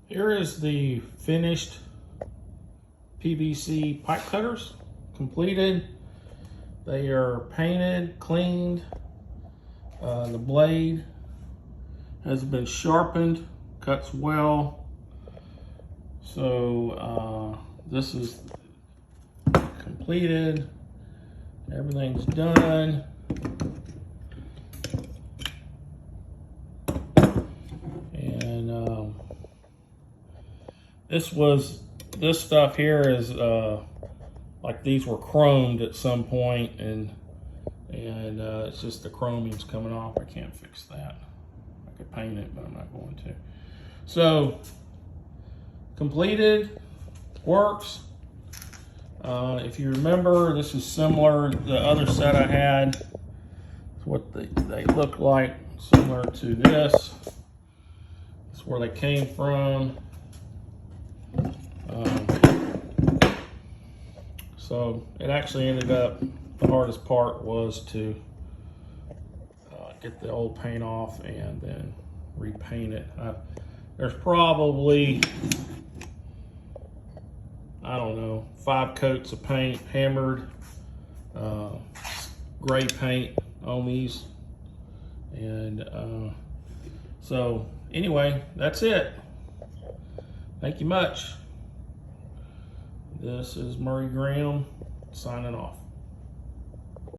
Here is the finished PVC pipe cutters, completed. They are painted, cleaned. The blade has been sharpened, cuts well. So this is completed. Everything's done. And this stuff here is like these were chromed at some point, and it's just the chromium's coming off. I can't fix that. I could paint it, but I'm not going to. So completed, works. If you remember, this is similar to the other set I had. It's what they look like, similar to this. That's where they came from. So it actually ended up, the hardest part was to get the old paint off and then repaint it. There's probably, I don't know, 5 coats of paint, hammered, gray paint on these. And so anyway, that's it. Thank you much. This is Murray Graham signing off.